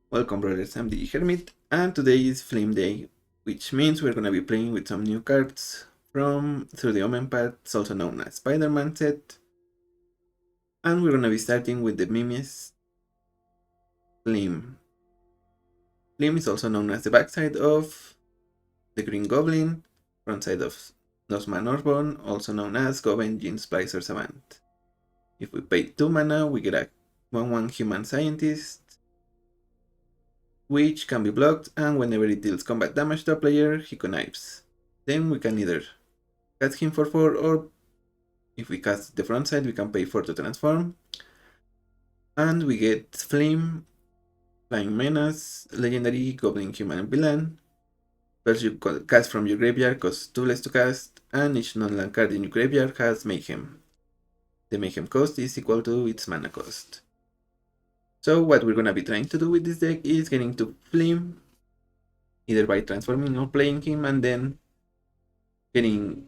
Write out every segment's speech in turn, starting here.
Welcome brothers, I'm the Hermit, and today is Fleem Day, which means we're gonna be playing with some new cards from through the Omenpaths, also known as Spiderman set, and we're gonna be starting with the Mimes Fleem. Fleem is also known as the backside of the Green Goblin, frontside of Nosman Osborn, also known as Goblin Gene Splicer Savant. If we pay 2 mana, we get a 1/1 human scientist, which can be blocked, and whenever it deals combat damage to a player, he connives. Then we can either cast him for 4, or if we cast the front side, we can pay 4 to transform. And we get Fleem, Flying Menace, Legendary, Goblin, Human, Villain. Spells you cast from your graveyard cost 2 less to cast, and each non-land card in your graveyard has Mayhem. The Mayhem cost is equal to its mana cost. So what we're gonna be trying to do with this deck is getting to Fleem, either by transforming or playing him, and then getting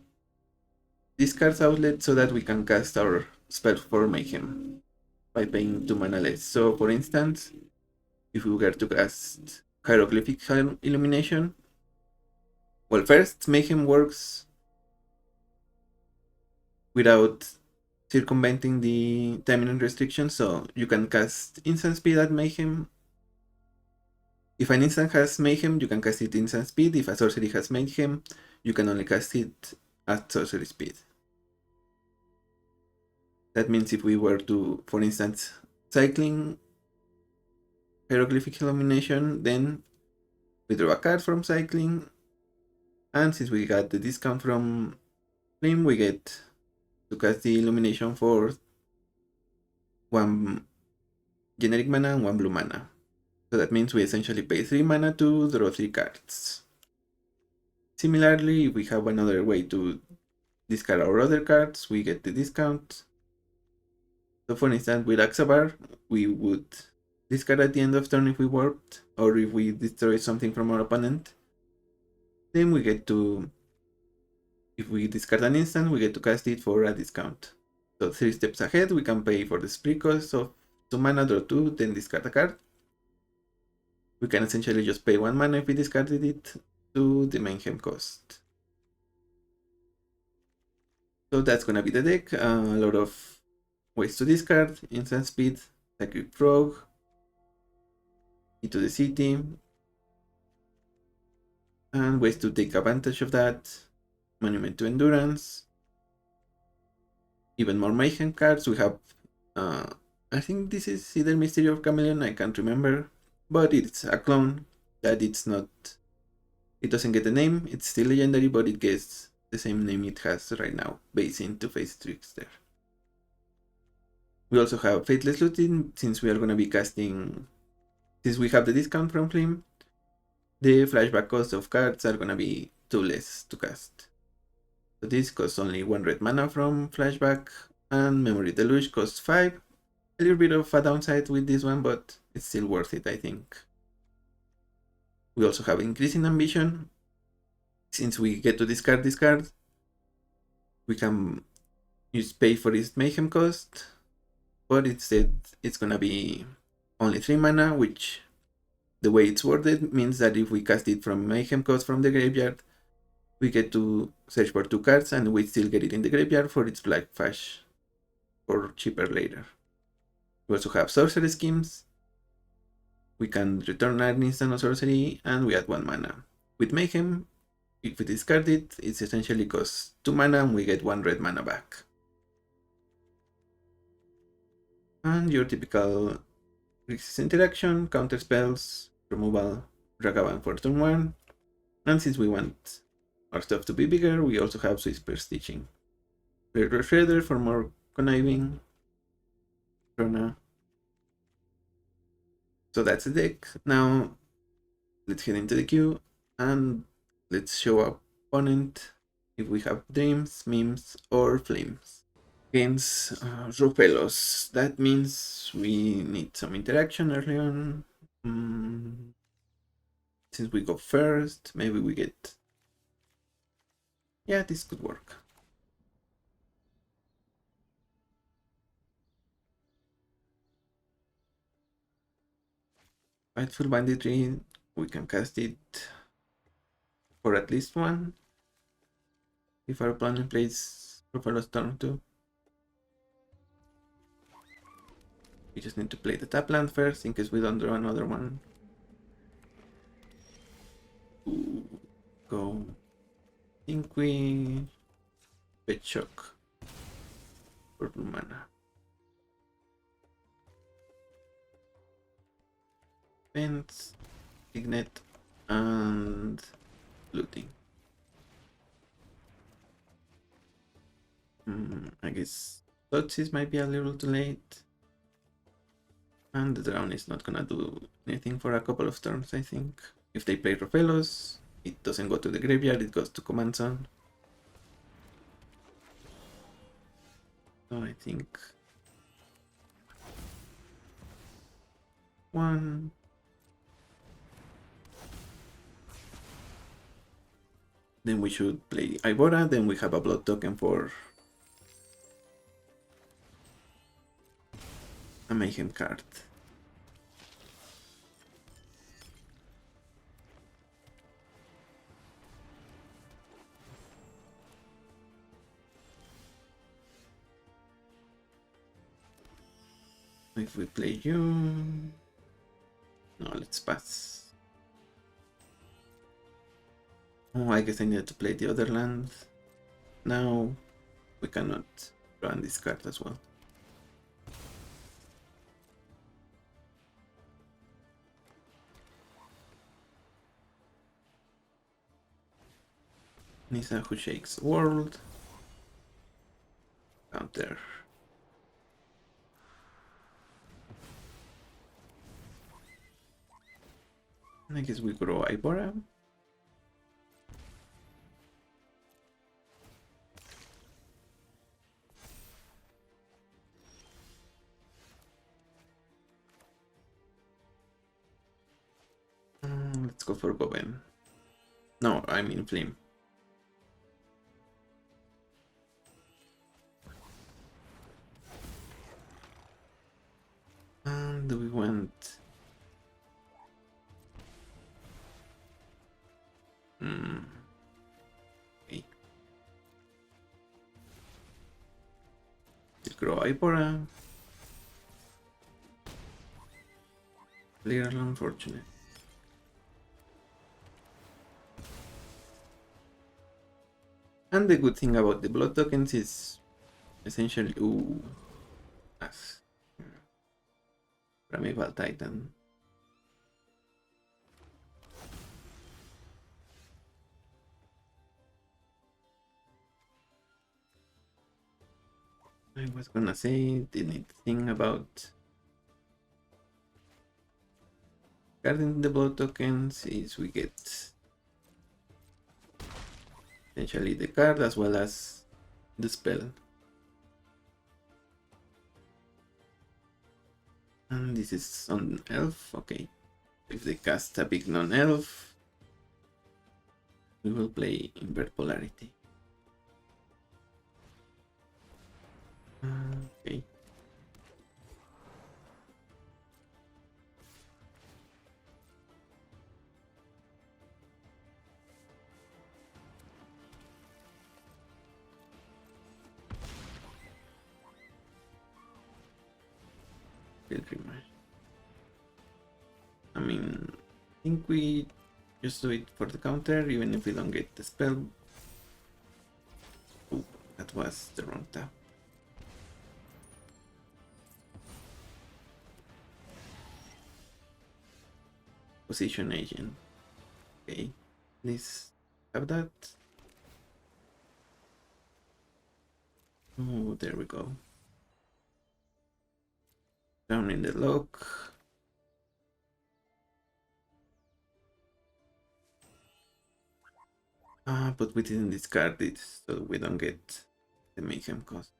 this card's outlet so that we can cast our spell for Mayhem by paying 2 mana less. So for instance, if we were to cast Hieroglyphic Illumination, well, first Mayhem works without circumventing the timing restriction, so you can cast instant speed at Mayhem. If an instant has Mayhem, you can cast it instant speed. If a sorcery has Mayhem, you can only cast it at sorcery speed. That means if we were to, for instance, cycling Hieroglyphic Illumination, then we draw a card from cycling, and since we got the discount from Fleem, we get to cast the Illumination for 1 generic mana and 1 blue mana. So that means we essentially pay 3 mana to draw 3 cards. Similarly, if we have another way to discard our other cards, we get the discount. So for instance, with Axabar, we would discard at the end of turn if we warped, or if we destroy something from our opponent. Then we get to, if we discard an instant, we get to cast it for a discount. So 3 steps ahead, we can pay for the spree cost of 2 mana, draw 2, then discard a card. We can essentially just pay 1 mana if we discarded it to the Mayhem cost. So that's gonna be the deck. A lot of ways to discard: instant speed, Sacred Frog, into the city, and ways to take advantage of that: Monument to Endurance. Even more Mayhem cards. We have, I think this is either Mystery of Chameleon, I can't remember, but it's a clone that it's not, it doesn't get a name, it's still legendary, but it gets the same name it has right now, based in Two-Face Trickster. We also have Faithless Looting, since we are going to be casting, since we have the discount from Fleem, the flashback cost of cards are going to be 2 less to cast. So this costs only 1 red mana from flashback, and Memory Deluge costs 5. A little bit of a downside with this one, but it's still worth it, I think. We also have Increasing Ambition. Since we get to discard this card, we can use pay for its Mayhem cost, but instead it's gonna be only 3 mana, which the way it's worded means that if we cast it from Mayhem cost from the graveyard, we get to search for 2 cards and we still get it in the graveyard for its Black Flash or cheaper later. We also have Sorcery Schemes. We can return an instant or sorcery and we add 1 mana. With Mayhem, if we discard it, it essentially costs 2 mana and we get 1 red mana back. And your typical Grixis interaction: counter spells, removal, Ragavan for turn 1. And since we want our stuff to be bigger, we also have Whisper Stitching. Retro Shredder for more conniving. So that's the deck. Now let's head into the queue and let's show our opponent if we have Dreams, Memes, or Flames. Against Rupelos, that means we need some interaction early on. Since we go first, maybe we get, yeah, this could work. Spiteful Banditry, we can cast it for at least one. If our opponent plays Buffalo Storm too. We just need to play the tap land first in case we don't draw another one. Ooh, go. I think we bet shock for blue mana. Fence, Signet, and looting. I guess Thoughtseize might be a little too late. And the drown is not gonna do anything for a couple of turns, I think. If they play Rofellos, it doesn't go to the graveyard, it goes to Command Zone. So I think one. Then we should play Ibora, then we have a blood token for a Mayhem card. If we play you... No, let's pass. Oh, I guess I needed to play the other land. Now we cannot run this card as well. Nisa who shakes world. Counter. I guess we grow Ibora. Let's go for Goblin. No, I mean Fleem. Do we want... Okay. We'll grow Ibora. Little unfortunate. And the good thing about the blood tokens is essentially... Ooh. That's... Primeval Titan. I was gonna say the neat thing about guarding the blood tokens is we get essentially the card as well as the spell. And this is on elf, okay. If they cast a big non-elf, we will play invert polarity. Okay. Pilgrimage. I mean, I think we just do it for the counter, even if we don't get the spell. Ooh, that was the wrong tap. Position agent. Okay, please have that. Oh, there we go. Down in the lock. But we didn't discard it, so we don't get the Mayhem cost.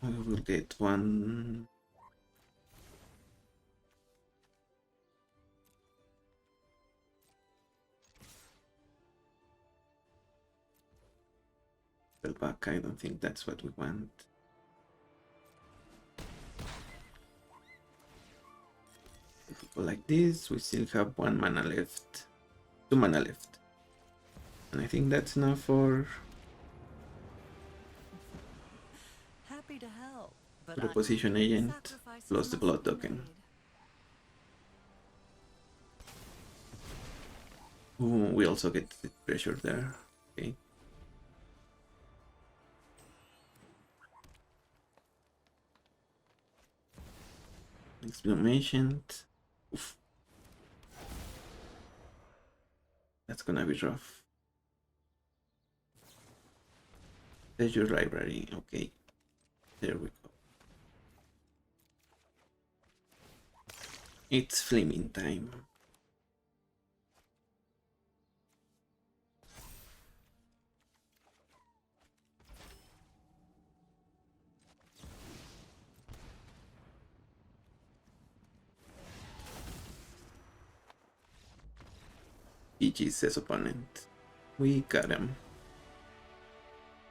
We will get one. Back, I don't think that's what we want. If we go like this, we still have 1 mana left. 2 mana left. And I think that's enough for Happy to help, but Proposition Agent plus the Blood Token. Ooh, we also get the pressure there. Okay. Exclamation. Oof. That's gonna be rough. There's your library. Okay. There we go. It's flaming time. GG says opponent. We got him.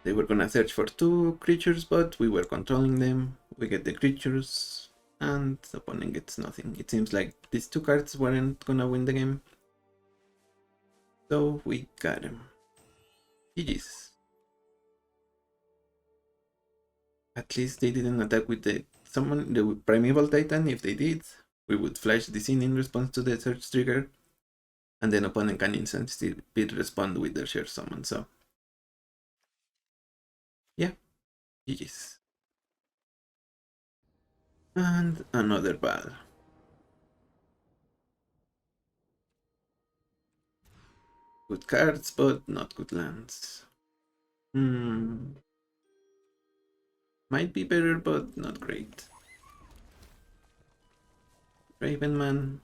They were gonna search for 2 creatures, but we were controlling them. We get the creatures, and the opponent gets nothing. It seems like these 2 cards weren't gonna win the game. So we got him. GG's. At least they didn't attack with the Primeval Titan. If they did, we would flash the scene in response to the search trigger, and then opponent can instantly respond with their share summon. So yeah, GG's. And another battle. Good cards, but not good lands. Might be better, but not great. Ravenman.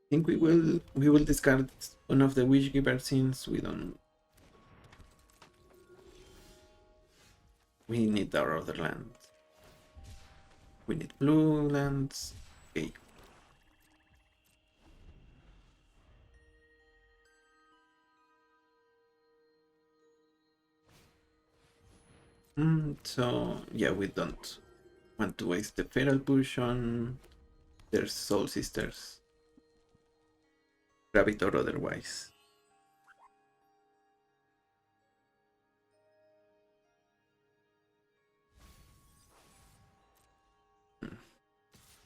I think we will discard one of the Wishgiver since we need our other land. We need blue lands. Okay. So yeah, we don't want to waste the Feral Push on their Soul Sisters. Grab it or otherwise.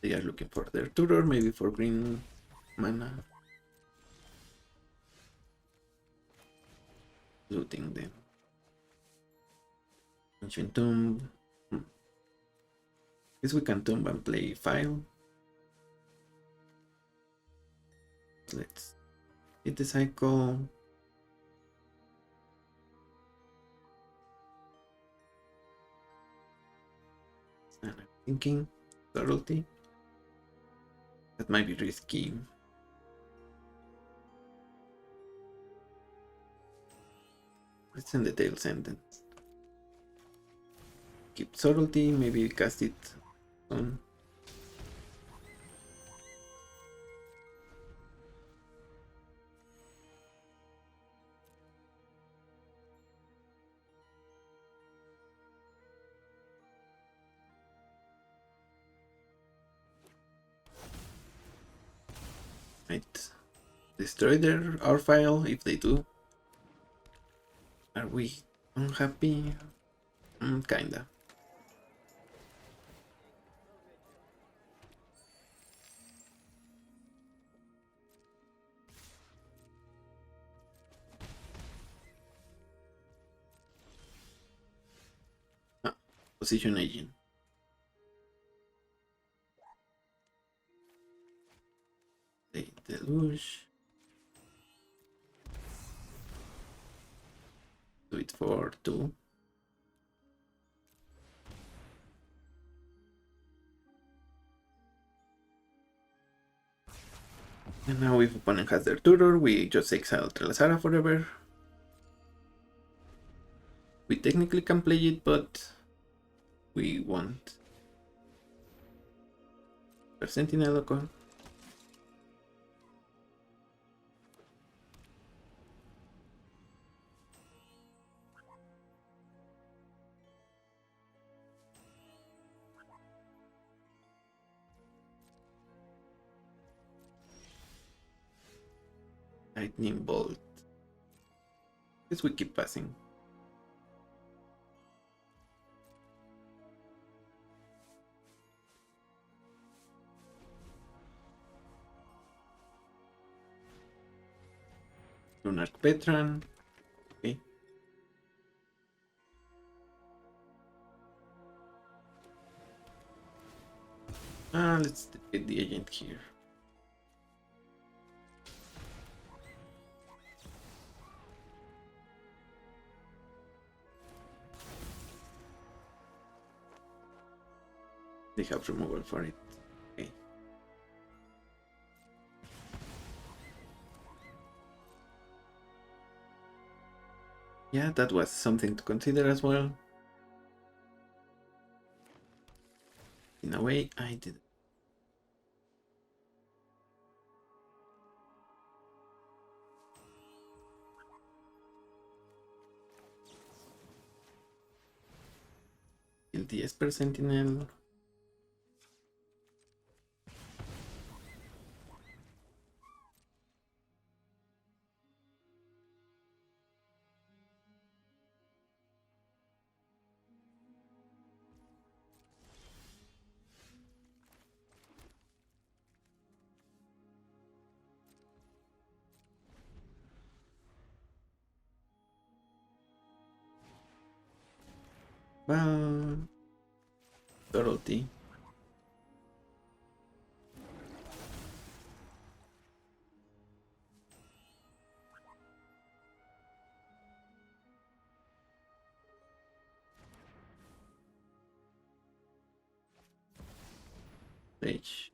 They are looking for their tutor, maybe for green mana. Looting them. Ancient Tomb. Guess we can tomb and play file. Let's hit the cycle. And I'm thinking subtlety. That might be risky. Let's send the tail sentence. Keep subtlety, maybe cast it on. Might destroy our file if they do. Are we unhappy? Kinda. Position agent. The deluge. Do it for 2. And now if opponent has their tutor, we just exile Trelasara forever. We technically can play it, but we won't. Sentinel loco. Lightning Bolt. Guess we keep passing. Lunarch Petran. Okay. Let's get the agent here. They have removal for it. Okay. Yeah, that was something to consider as well. In a way, I did. El 10% Sentinel. Well, Dorothy. Rage.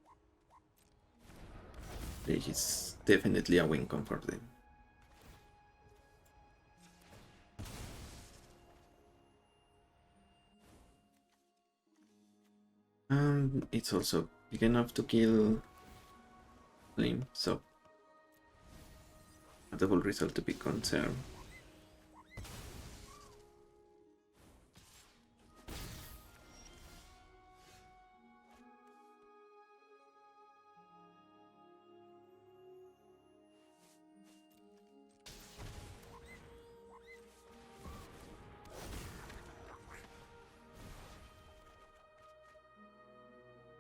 Rage is definitely a win con for them. And it's also big enough to kill Fleem, so a double result to be concerned.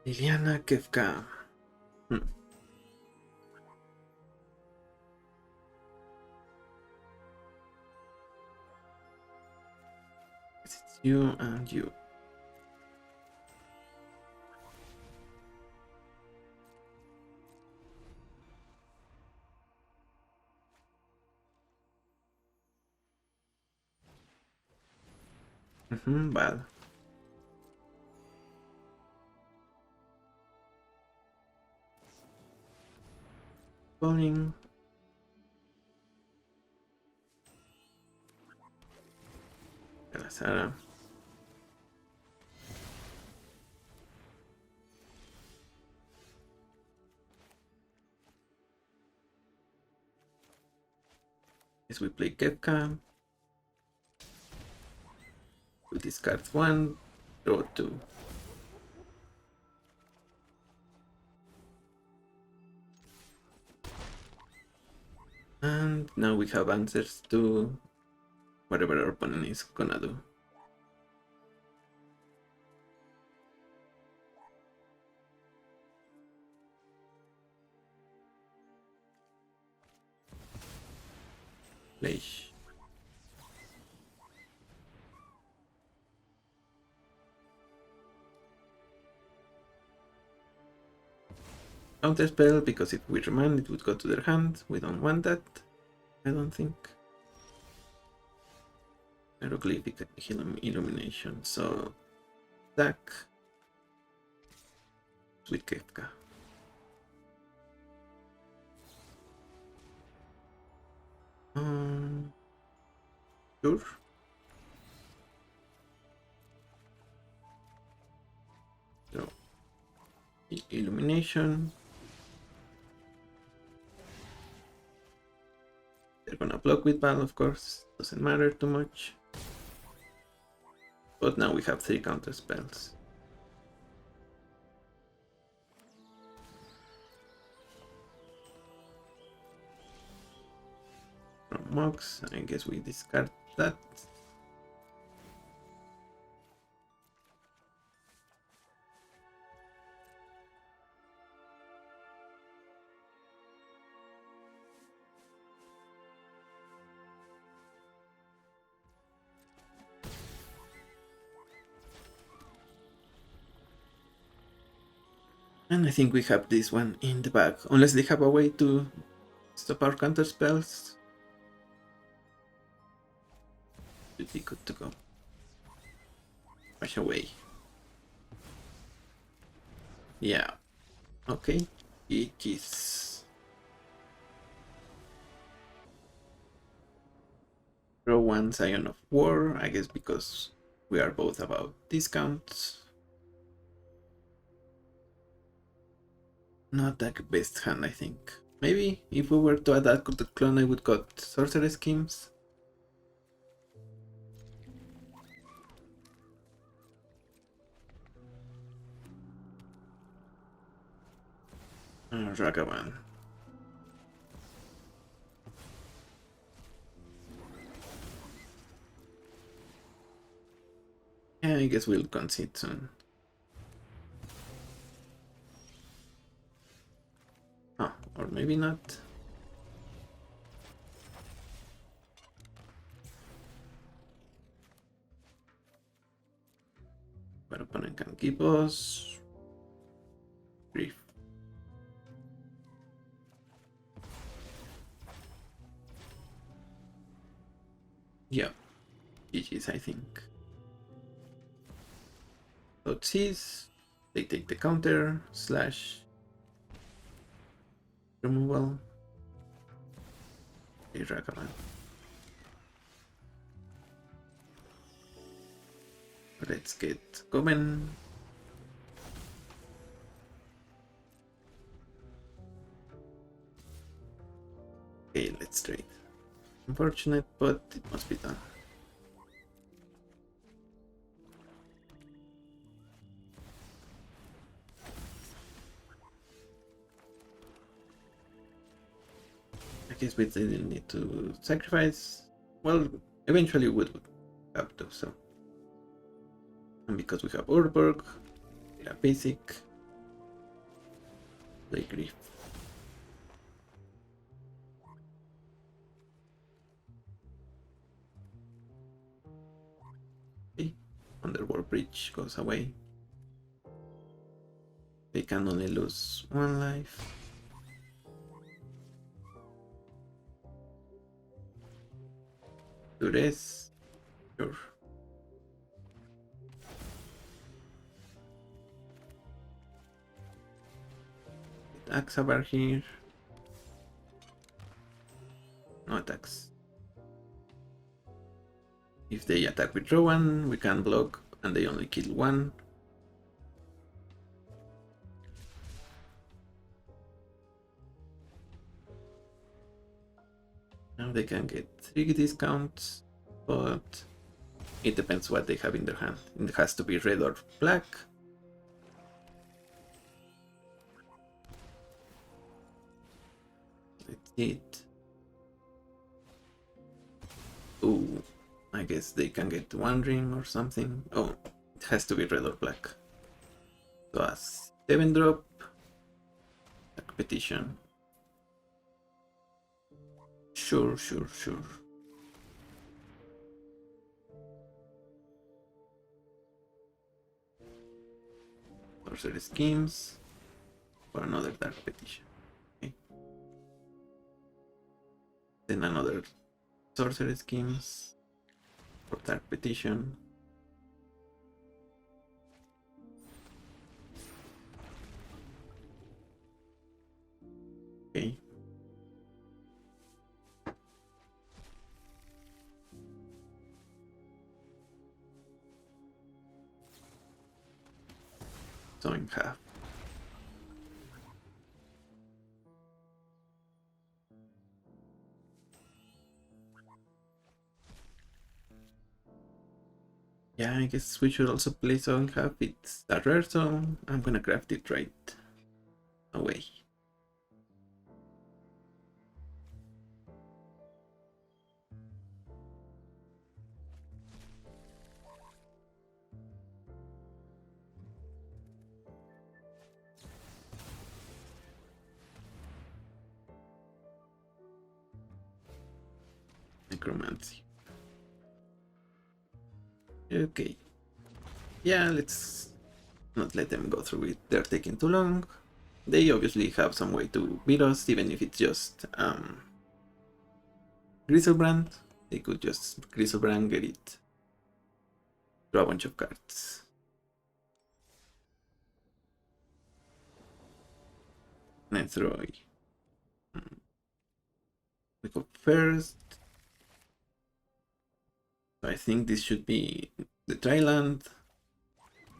Liliana Kefka. It's you and you. Bad. Spawning. Sara. As we play Kefka. We discard 1, draw 2. And now we have answers to whatever our opponent is gonna do. Flash. Counter spell, because if we remand it would go to their hand. We don't want that, I don't think. Hieroglyphic illumination, so attack with Kefka. Sure. So illumination. They're gonna block with Battle, of course, doesn't matter too much. But now we have 3 counter spells. from Mox. I guess we discard that. And I think we have this one in the bag, unless they have a way to stop our counter spells. Should be good to go. Wash away. Yeah. Okay. It is. Draw one Scion of War, I guess because we are both about discounts. Not the best hand, I think. Maybe if we were to add that to the clone, I would got Sorcerer Schemes. Ragavan. Yeah, I guess we'll concede soon. Oh, or maybe not. Our opponent can keep us. Brief. Yeah, GG's, I think. So seize, they take the counter, slash, removal, a Ragavan. Let's get Goblin. Okay, let's trade. Unfortunate, but it must be done. I guess we didn't need to sacrifice. Well, eventually we would have to, so. And because we have Urborg, we have basic, play Grief. Okay, Underworld Bridge goes away. They can only lose one life. Duress, sure. Axabar here. No attacks. If they attack with draw one, we can block and they only kill one. Now they can get 3 discounts, but it depends what they have in their hand. It has to be red or black. Let's see it. Ooh, I guess they can get 1 ring or something. Oh, it has to be red or black. So a 7-drop petition. Sure. Sorcerer Schemes for another dark petition. Okay. Then another Sorcerer Schemes for dark petition. Okay. So in half. Yeah, I guess we should also play so in half. It's that rare, so I'm gonna craft it right away. necromancy. Okay. Yeah, let's not let them go through it. They're taking too long. They obviously have some way to beat us, even if it's just Griselbrand. They could just Griselbrand, get it, draw a bunch of cards. Let's throw. We go first. I think this should be the Triland.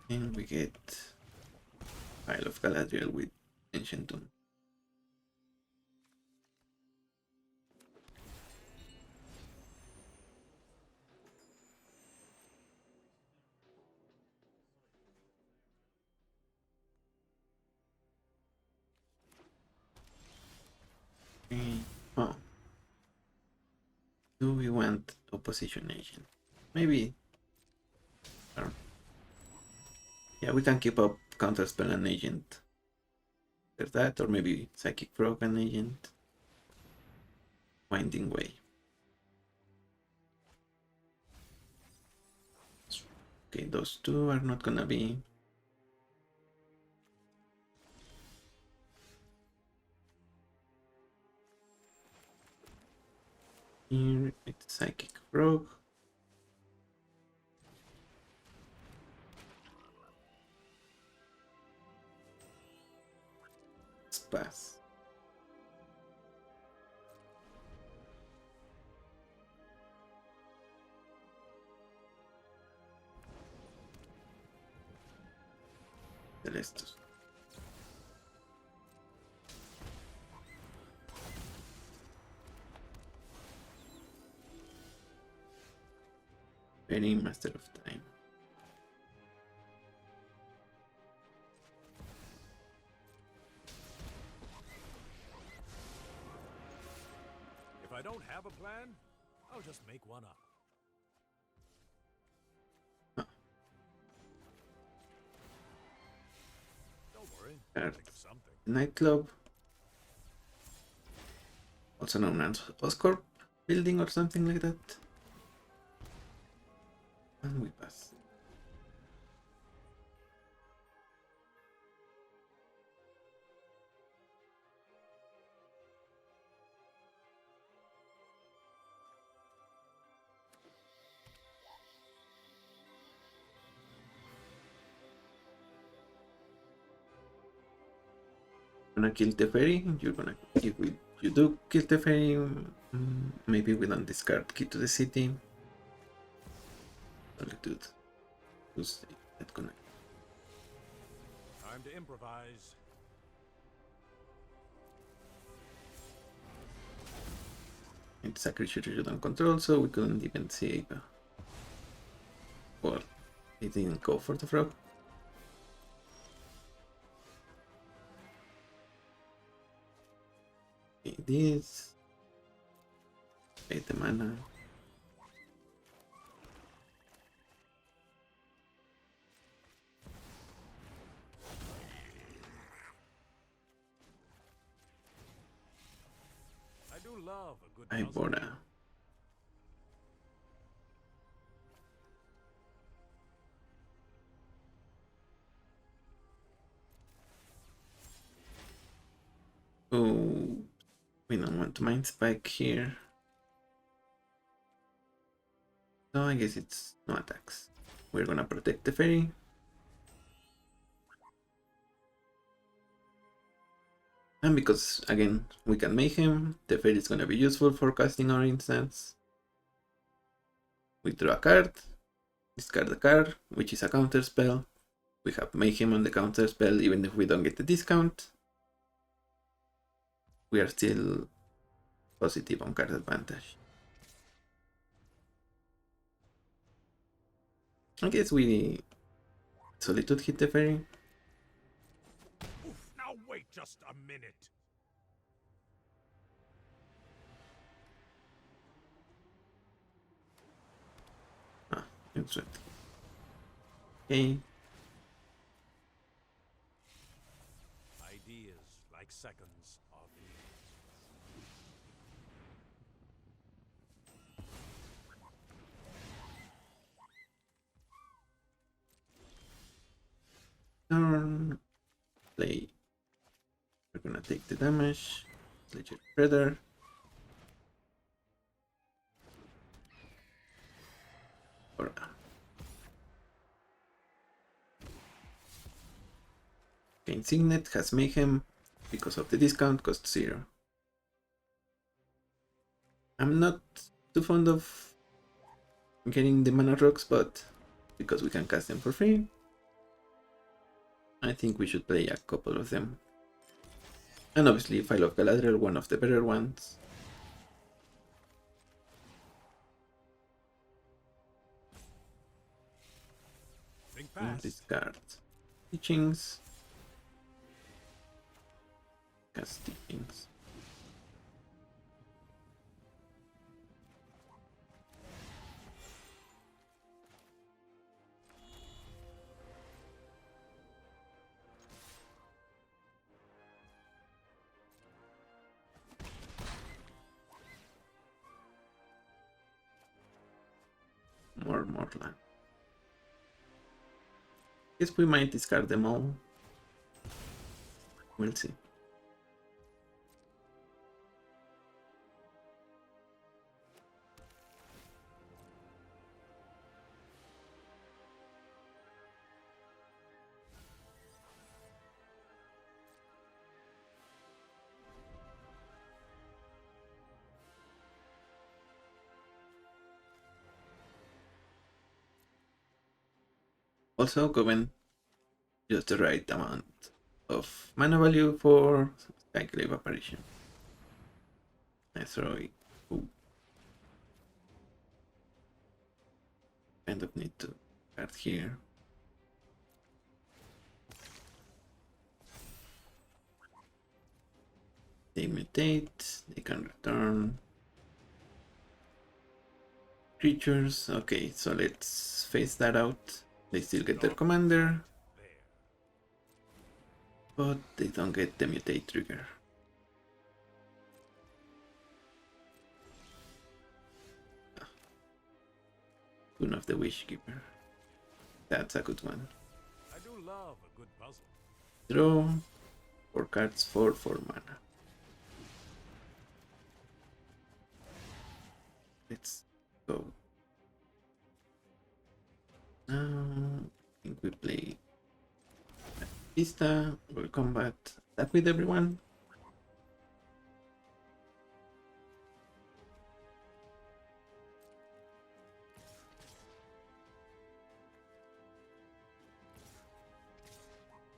And we get Isle of Galadriel with Ancient Tomb. Okay. Oh. Do we want opposition agent? Maybe. Yeah, we can keep up counterspell and agent. There's that, or maybe psychic frog and agent. Winding way. Okay, those two are not gonna be. Here it's psychic frog. Let's pass. Celestos. Very master of time. If I don't have a plan, I'll just make one up. Don't worry, I'll think of something. Nightclub. Also known as Oscorp building or something like that. And we pass. Gonna kill the fairy. You're gonna if you do kill the fairy, maybe we don't discard key to the city. Solitude. Who's that gonna? Time to improvise. It's a creature you don't control, so we couldn't even save. Well, it didn't go for the frog. Okay, this. Pay the mana. I do love a good I puzzle. bought a. Oh, we don't want to mind spike here. So I guess it's no attacks. We're gonna protect the fairy. And because again we can Mayhem, the fairy is gonna be useful for casting our instance. We draw a card, discard a card, which is a counter spell. We have Mayhem on the counter spell, even if we don't get the discount. We are still positive on card advantage. I guess we Solitude hit the fairy. Oof, now wait just a minute. Ah, it's right. Okay. Ideas like seconds of play. We're gonna take the damage. Ledger Predator. Or okay, Signet has Mayhem because of the discount, cost 0. I'm not too fond of getting the mana rocks, but because we can cast them for free, I think we should play a couple of them. And obviously, File of Galadriel, one of the better ones. Think fast. Discard Teachings. Cast Teachings. More land. Guess we might discard them all. We'll see. Also, Goblin, just the right amount of mana value for Skyclave Apparition. I throw it. Ooh. Kind of need to start here. They mutate, they can return creatures. Okay, so let's phase that out. They still get their commander, but they don't get the mutate trigger. Boon of the Wishkeeper. That's a good one. I do love a good puzzle. Draw 4 cards for 4 mana. Let's go. Now, I think we play Vista, we'll combat, attack with everyone.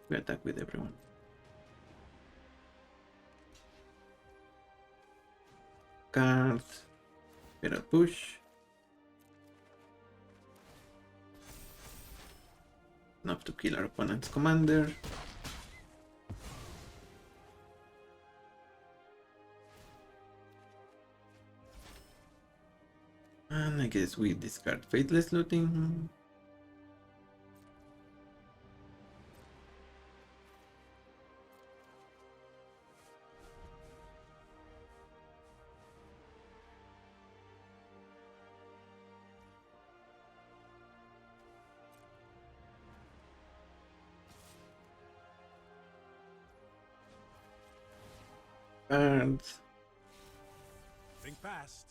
We attack with everyone. Card, better push. Enough to kill our opponent's commander. And I guess we discard Faithless Looting. And Think fast.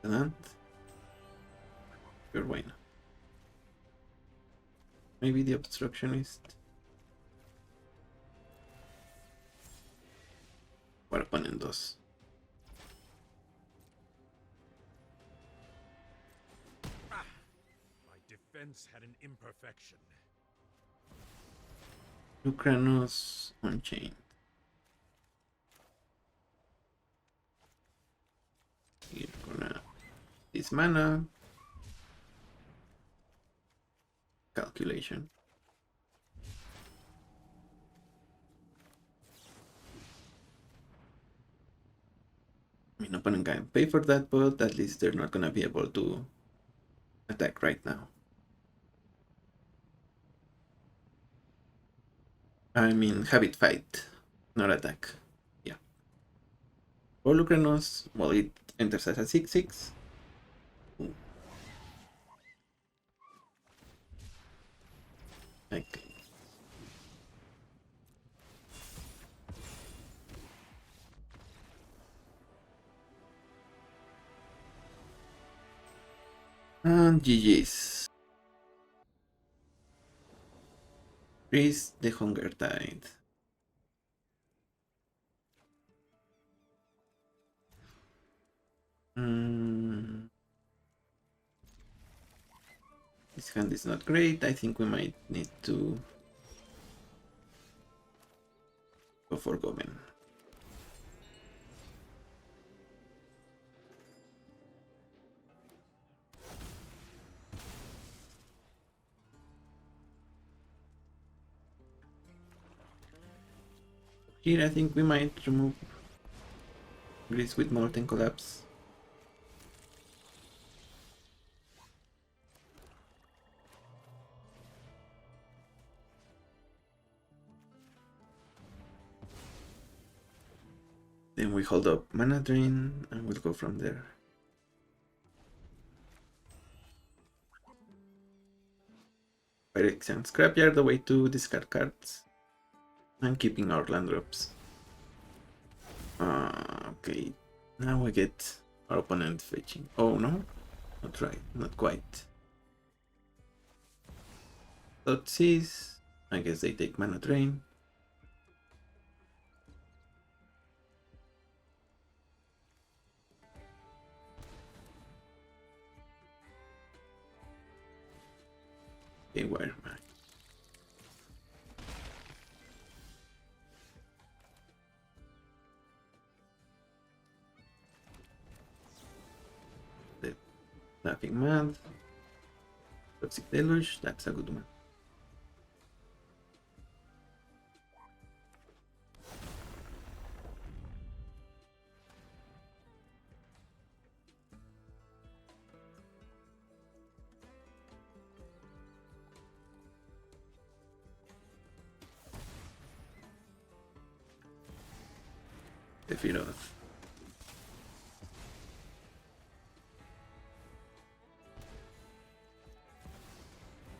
Sure, why not? Maybe the Obstructionist. What opponent does? My defense had an imperfection. Lucranos Unchained. We're gonna this mana calculation. I mean, opponent can pay for that, but at least they're not gonna be able to attack right now. I mean, have it fight, not attack. Yeah. For Lucranos, well, it enters as a 6/6. Okay. And GG's. Chris the Hunger Tide. This hand is not great. I think we might need to go for Goblin. Here I think we might remove Gris with Molten Collapse. Then we hold up Mana Drain and we'll go from there. Pyrexia and Scrapyard, the way to discard cards. And keeping our land drops. Okay, now we get our opponent fetching. Oh no, not right, not quite. Thoughtseize, I guess they take Mana Drain. Okay, where am I? Laughing Mad, Toxic Deluge, that's a good one. Sephiroth.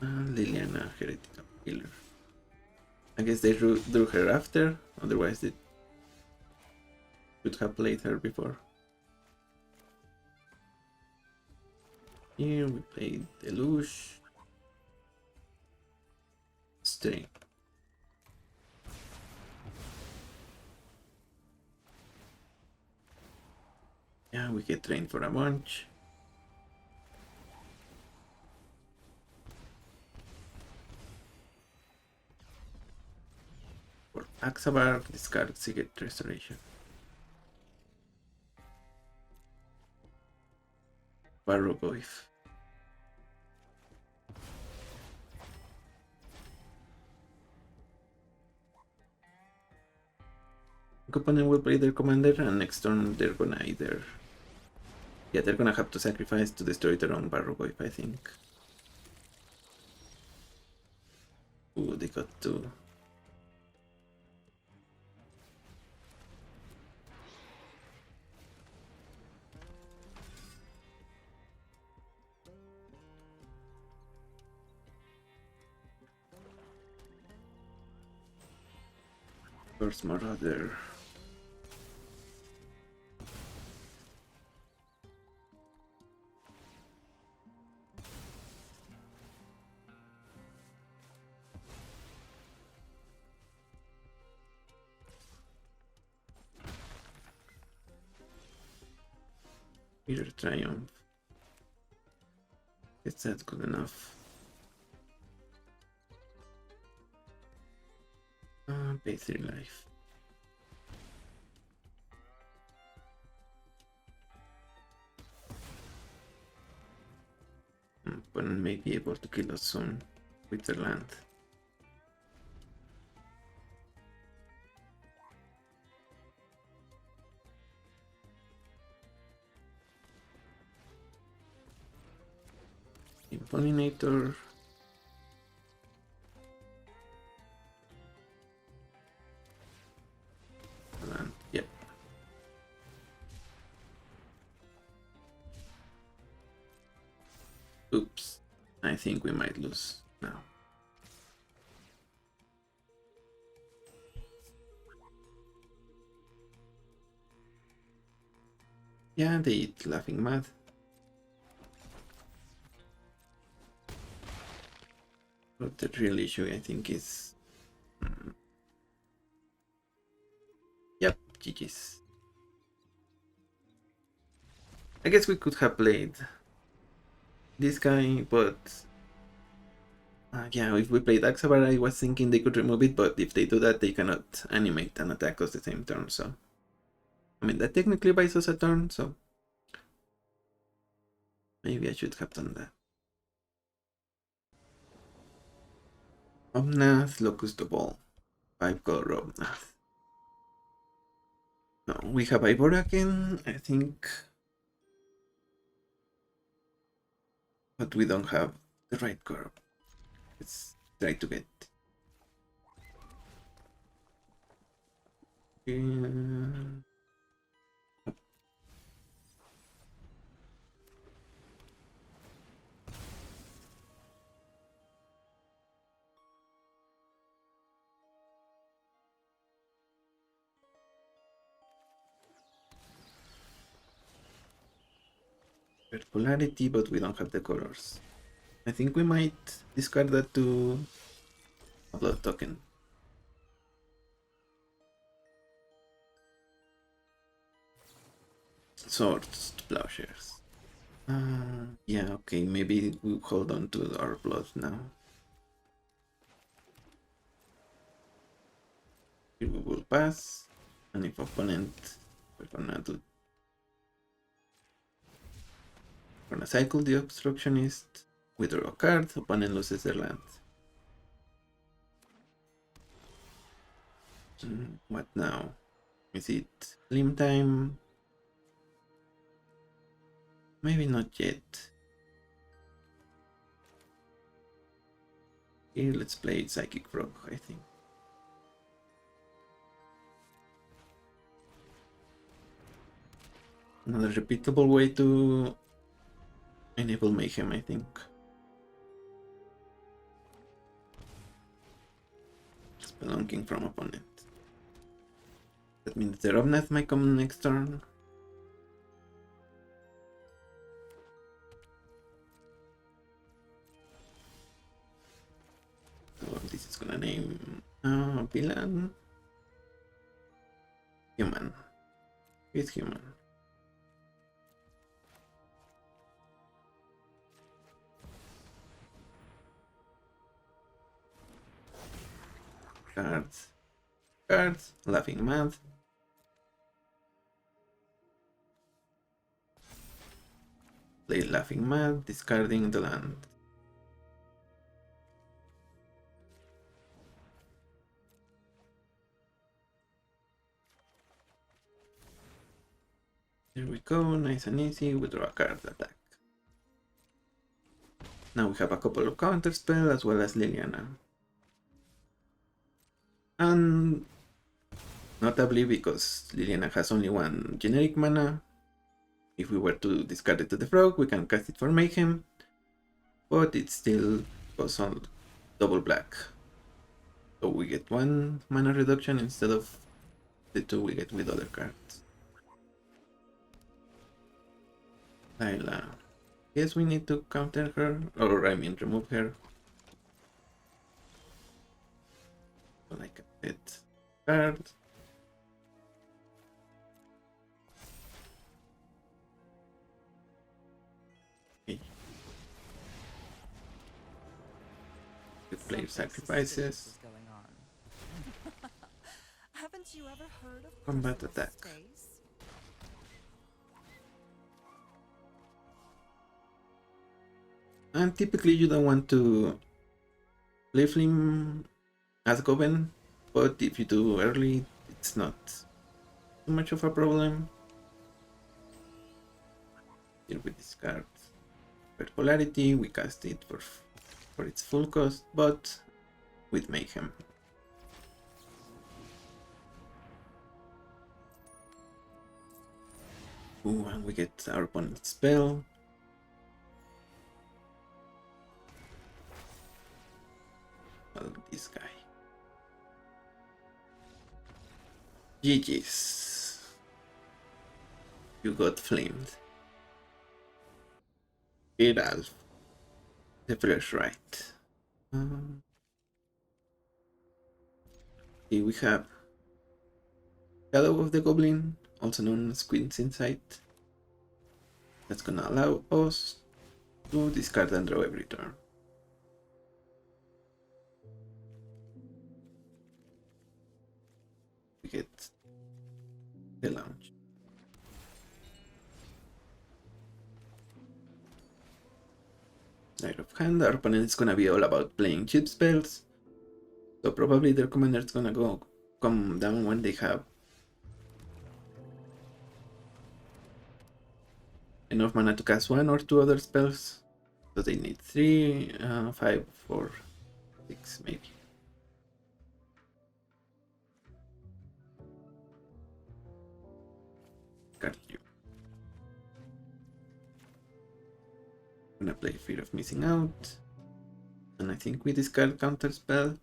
Liliana, Heretical Killer. I guess they drew her after, otherwise they would have played her before. Here we played Deluge. String. Yeah, we get trained for a bunch. For Axabar, discard Secret Restoration. Barrogoyf. Opponent will play their commander, and next turn they're gonna either... Yeah, they're gonna have to sacrifice to destroy their own Barrogoyf, I think. Ooh, they got two. First Marauder. Peter Triumph. Is that good enough? Pay 3 life. Opponent may be able to kill us soon with their land. Impollinator. Land, yep. Oops, I think we might lose now. Yeah, they eat Laughing Mad. But the real issue, I think, is... Yep, GG's. I guess we could have played this guy, but... yeah, if we played Axabar, I was thinking they could remove it, but if they do that, they cannot animate and attack us the same turn, so... I mean, that technically buys us a turn, so... Maybe I should have done that. Omnath, Locust the Ball. 5-color Omnath. No, we have Ivor again, I think. But we don't have the right curve. Let's try to get... polarity, but we don't have the colors. I think we might discard that to a blood token. Swords, plowshares. Yeah, okay, maybe we'll hold on to our blood now. Here we will pass, and if opponent, we're gonna cycle the obstructionist, withdraw a card, opponent loses their land. What now? Is it Fleem time? Maybe not yet. Here, let's play Psychic Frog, I think. Another repeatable way to enable Mayhem, I think. Spelunking from opponent. That means the Omnath might come next turn. So this is gonna name villain. Human. He's human. Cards, Laughing Mad. Play Laughing Mad, discarding the land. Here we go, nice and easy, withdraw a card, attack. Now we have a couple of counter spells as well as Liliana. And notably because Liliana has only one generic mana, if we were to discard it to the frog, we can cast it for Mayhem, but it still goes on double black. So we get one mana reduction instead of the two we get with other cards. Lila. Guess we need to counter her, or I mean remove her. Like a pet card. Okay. The player sacrifices. Haven't you ever heard of Combat Christmas attack. space? And typically you don't want to play Fleem as Goblin, but if you do early, it's not too much of a problem. Here we discard Red Polarity, we cast it for its full cost, but with Mayhem. Ooh, and we get our opponent's spell. Well, this guy. GG's. You got flamed. Geralt. The first right. Here we have Shadow of the Goblin, also known as Queen's Insight. That's gonna allow us to discard and draw every turn. We get the launch. Knight of Hand, our opponent is gonna be all about playing cheap spells. So probably their commander is gonna come down when they have enough mana to cast 1 or 2 other spells. So they need 3, 5, 4, 6 maybe. Got you. I'm gonna play Fear of Missing Out. And I think we discard Counter Spell.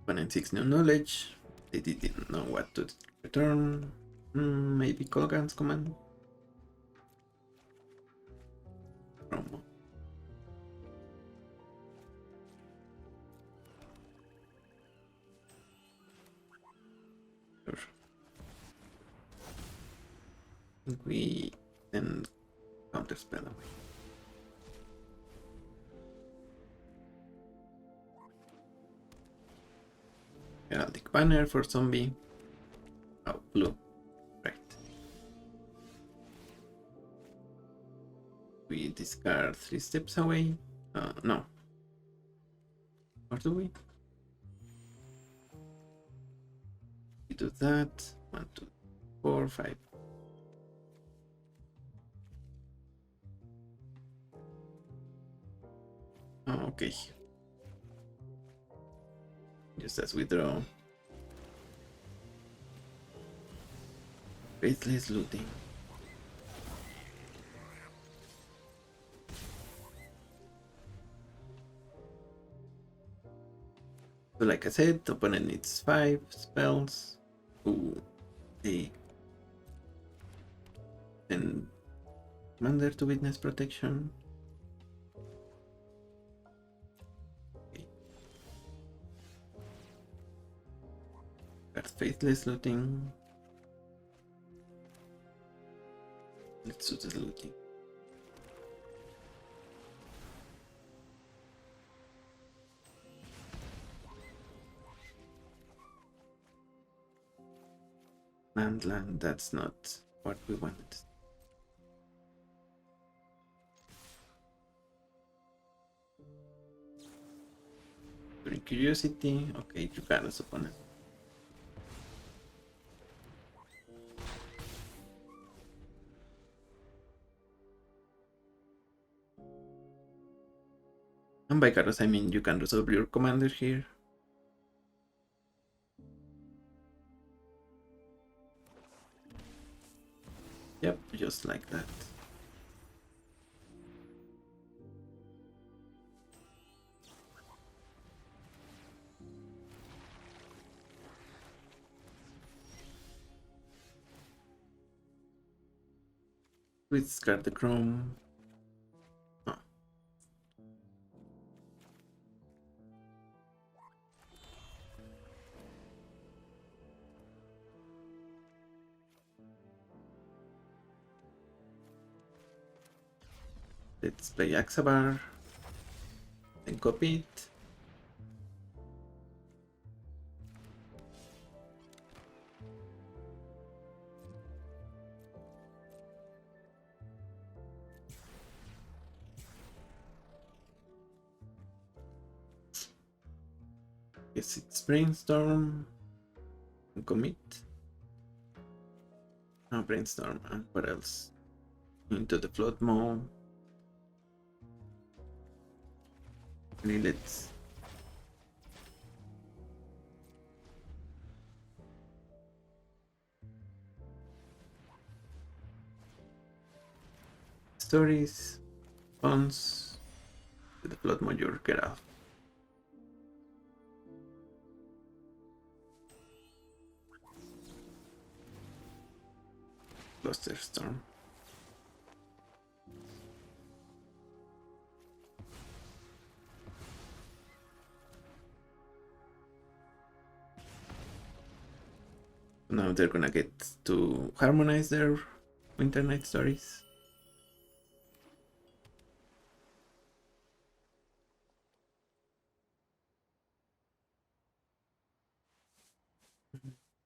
Opponent 6 new knowledge. They didn't know what to return. Maybe Colgan's command. Promo. Sure. I think we then counter spell away. Heraldic Banner for zombie. Oh, blue. Right. We discard 3 steps away. No. Or do we? We do that. 1, 2, 4, 5. Oh, okay. Just as we draw. Faithless Looting. So like I said, the opponent needs 5 spells. Ooh, they and commander to witness protection. Okay. Got Faithless Looting. Let's do the looting. Land, that's not what we wanted. During curiosity, okay, you got us opponent. And by Karos, I mean you can resolve your commander here. Yep, just like that. We discard the Chrome. Oh. Let's play Axabar. Then copy it. Guess it's Brainstorm. And commit. No, Brainstorm. And what else? Into the float mode. Let's stories, funds, to the float mode, your get out. Cluster Storm. Now they're gonna get to harmonize their Winter Night Stories.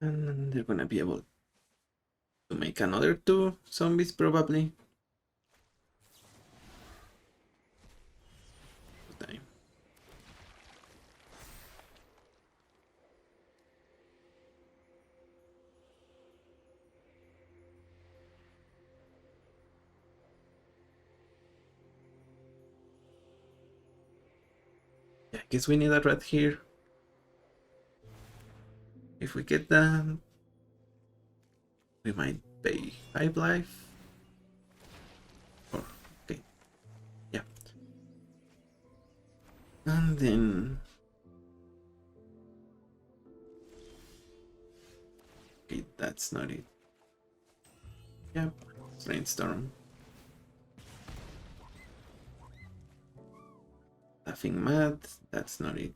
And they're gonna be able to make another 2 zombies probably. Time. Yeah, I guess we need a rat here. If we get that, we might pay 5 life. Or, okay. Yeah. And then... Okay, that's not it. Yep, Rainstorm. Laughing Mad, that's not it.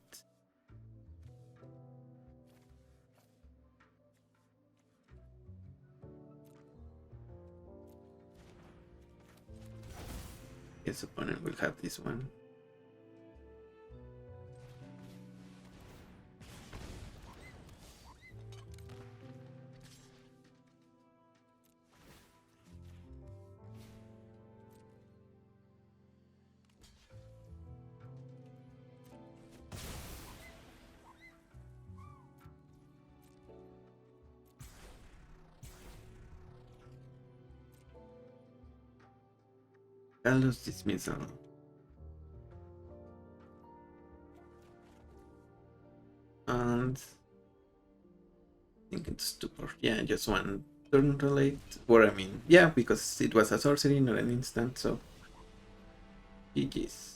His opponent will have this one. Carlos Dismissal. And I think it's stupor. Yeah, just one turn relate. Or I mean, yeah, because it was a sorcery, not an instant, so GG's.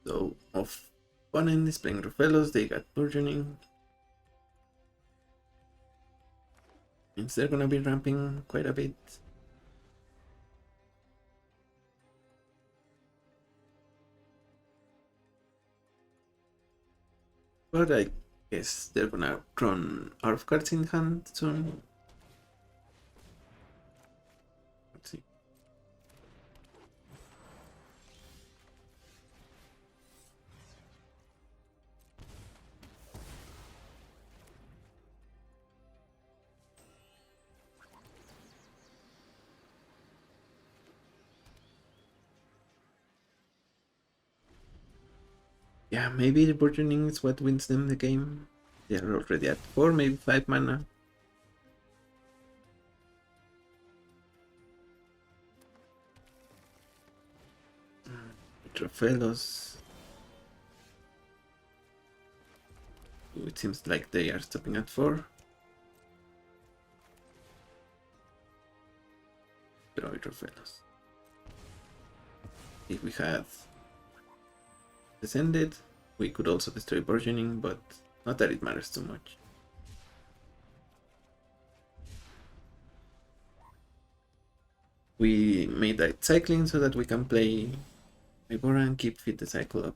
So opponent is playing Rufelos, they got burgeoning. Means they're gonna be ramping quite a bit. But I guess they're gonna run out of cards in hand soon. Let's see. Yeah, maybe the burgeoning is what wins them the game. They are already at 4, maybe 5 mana. Trofelos. It seems like they are stopping at 4. Destroy Trofelos. If we had descended, we could also destroy burgeoning, but not that it matters too much. We made that cycling so that we can play Vibora and keep fit the cycle up.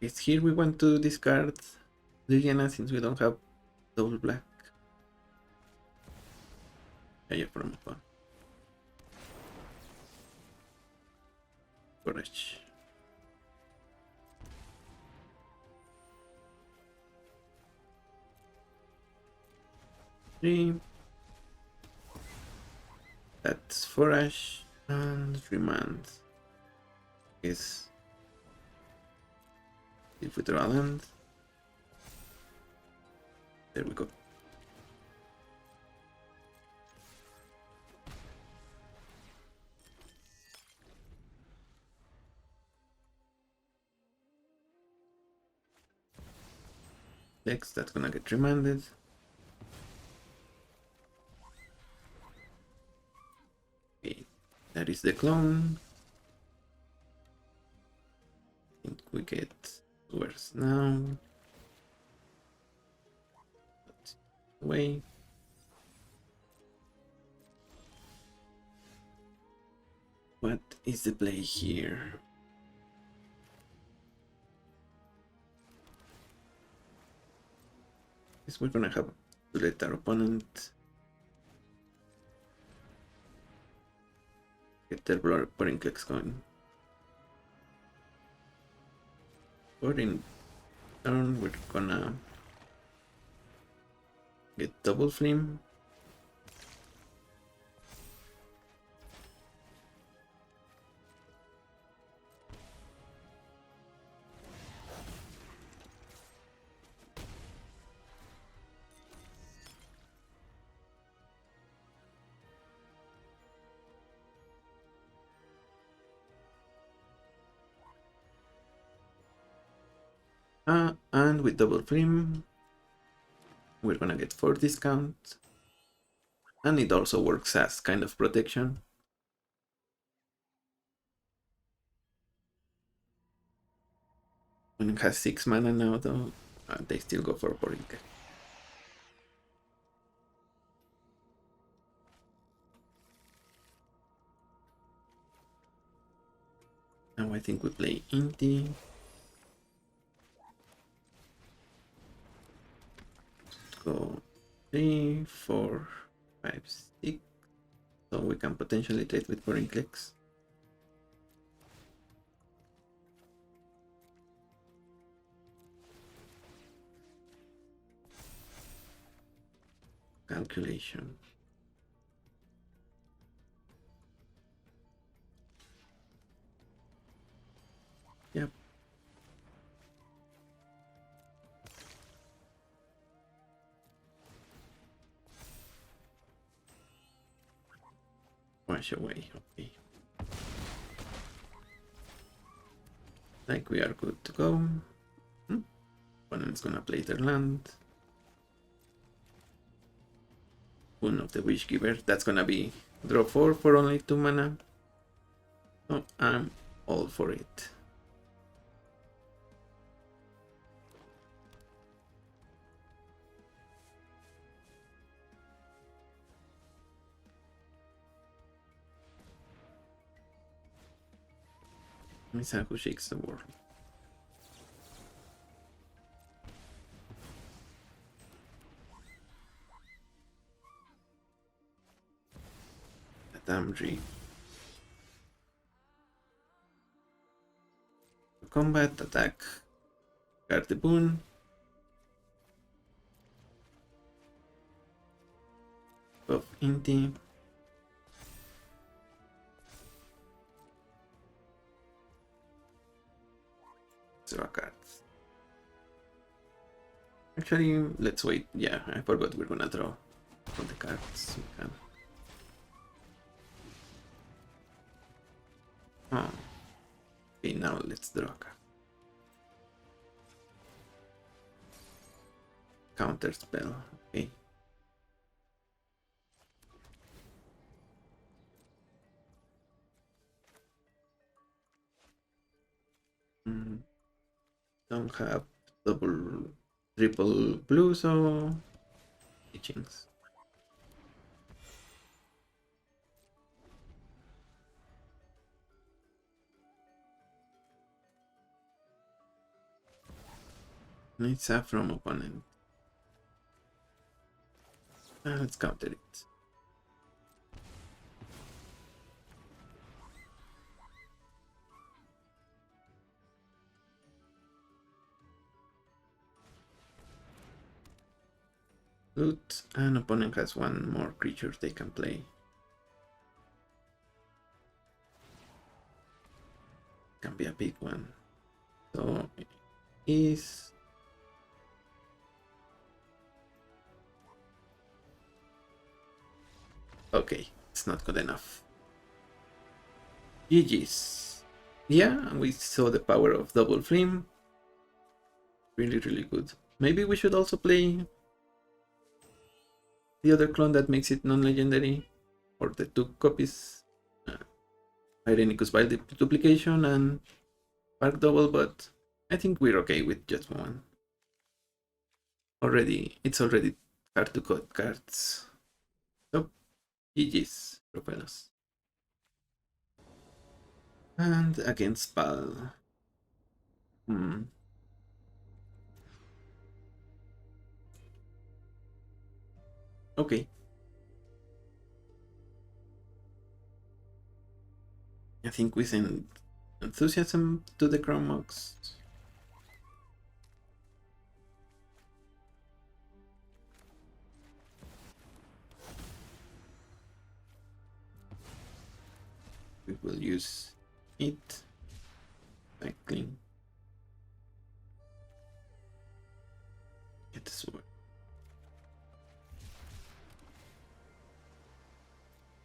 It's here we want to discard Liliana since we don't have double black. Yeah, from fun. Courage. Three. That's Forage and Remand. Is if we draw land. There we go. Next, that's gonna get remanded. Okay, that is the clone. I think we get worse now. Away. What is the play here? Is we're gonna have to let our opponent get their boring clicks going. Or in turn, we're gonna get double Fleem. And with double Fleem, we're gonna get 4 discount. And it also works as kind of protection. When it has 6 mana now though, they still go for boring. Now I think we play Inti. Go 3, 4, 5, 6. So we can potentially trade with boring clicks. Calculation. Yep. Wash away, okay. Like we are good to go. Opponent's gonna play their land. Boon of the Wish Giver. That's gonna be draw 4 for only 2 mana. So I'm all for it. Misa who shakes the world. Damri. Combat, attack, card the boon. Buff Inti. Draw cards. Actually, let's wait. Yeah, I forgot we're gonna draw all the cards we can. Oh. Okay, now let's draw a card. Counter spell. Okay. Don't have triple blue, so teachings. It's a from opponent. Let's counter it. Loot, and opponent has 1 more creature they can play. Can be a big one. So is okay, it's not good enough. GG's. Yeah, we saw the power of double Fleem. Really, really good. Maybe we should also play the other clone that makes it non-legendary, or the 2 copies. Irenicus by the duplication and Park double, but I think we're okay with just one. It's already hard to cut cards. So, GG's, Propelos. And against Pal. Okay. I think we send Enthusiasm to the Chromox. We will use it. Cycling. Get the sword.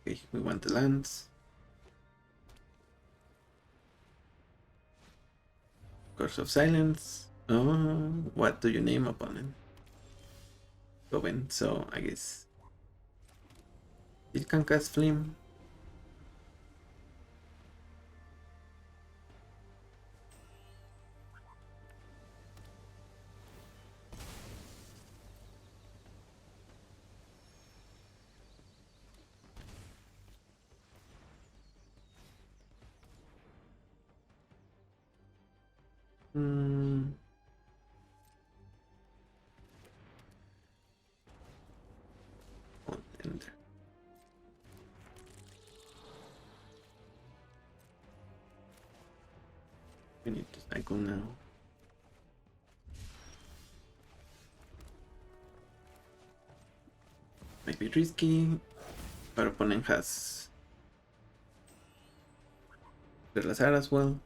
Okay, we want the lands. Curse of Silence. Oh, what do you name opponent? Goblin, so I guess it can cast Fleem. And we need to cycle now. Might be risky. Our opponent has Relazar as well.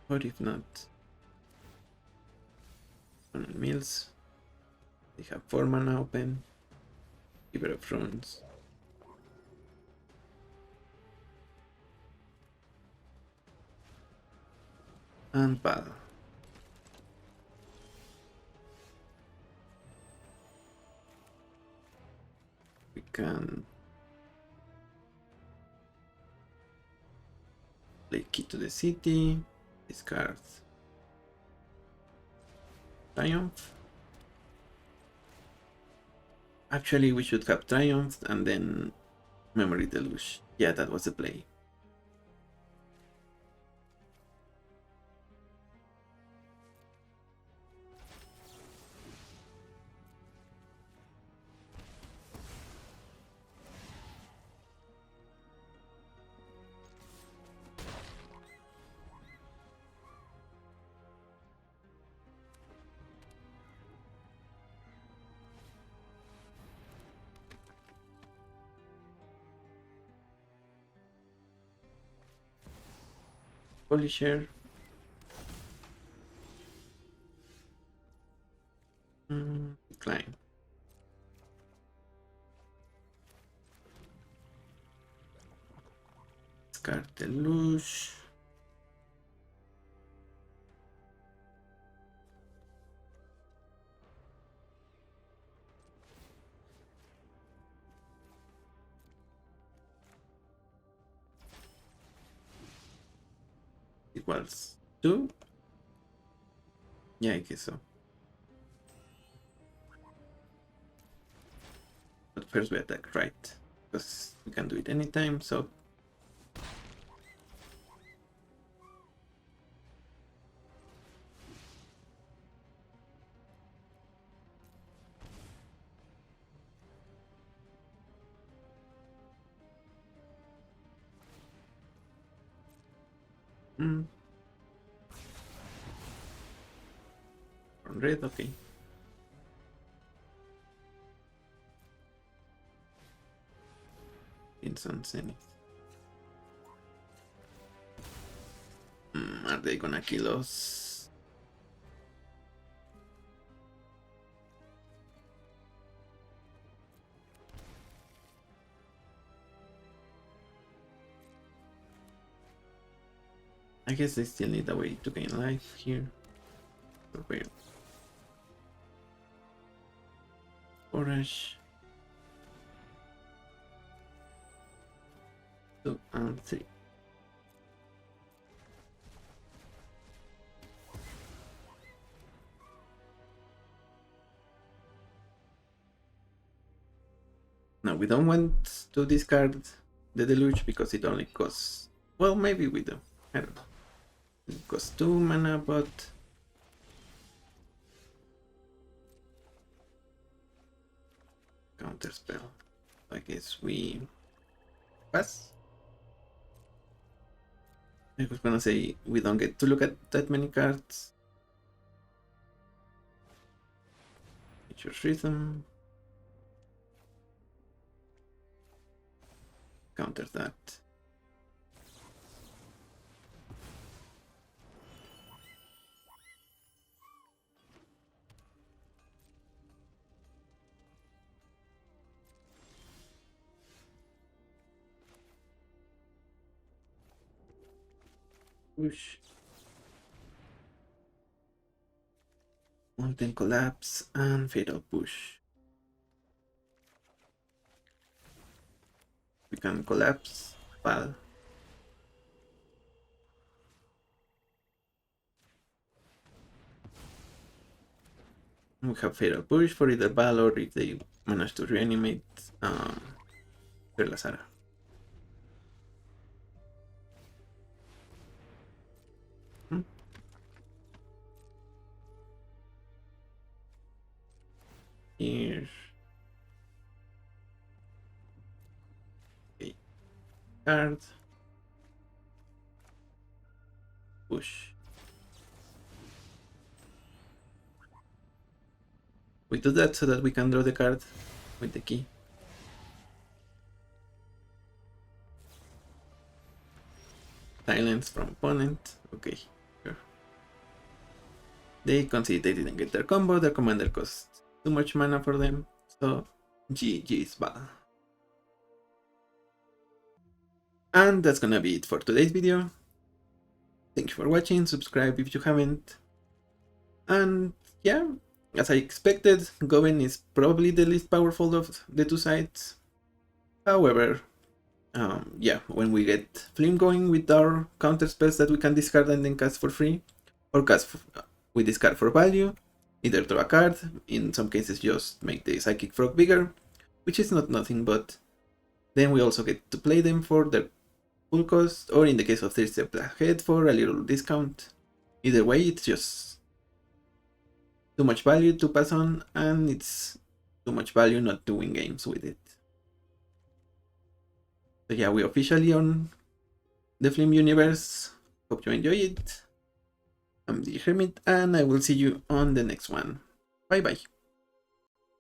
Or if not, on Mills. They have 4 mana open. Giver of Runes. And Pal. We can play Key to the City. Discard Triumph. Actually, we should have Triumphed and then Memory Deluge. Yeah, that was the play. Polisher. Decline. Discard Deluge. Equals 2. Yeah, I guess so. But first we attack right, because we can do it anytime, so on red, okay. Vincent Zenith. Are they gonna kill us? I guess they still need a way to gain life here. Where? Forage. 2 and 3. No, we don't want to discard the Deluge because it only costs... Well, maybe we do. I don't know. It costs 2 mana, but... Counter spell. I guess we... pass? I was gonna say we don't get to look at that many cards. Nature's Rhythm. Counter that. Push. Molten Collapse and Fatal Push. We can collapse Val. We have Fatal Push for either Val or if they manage to reanimate Perlasara. Here. Okay. Card. Push. We do that so that we can draw the card with the key. Silence from opponent. Okay, sure. They concede they didn't get their combo. Their commander cost too much mana for them. So GG's Val. And that's gonna be it for today's video. Thank you for watching. Subscribe if you haven't. And yeah, as I expected, Goblin is probably the least powerful of the two sides. However, yeah, when we get Fleem going with our counter spells that we can discard and then cast for free, or cast we discard for value, either draw a card, in some cases just make the Psychic Frog bigger, which is not nothing, but then we also get to play them for their full cost, or in the case of 3 steps ahead for a little discount. Either way, it's just too much value to pass on, and it's too much value not to win games with it. So yeah, we officially on the Fleem universe. Hope you enjoy it. I'm the Hermit, and I will see you on the next one. Bye bye.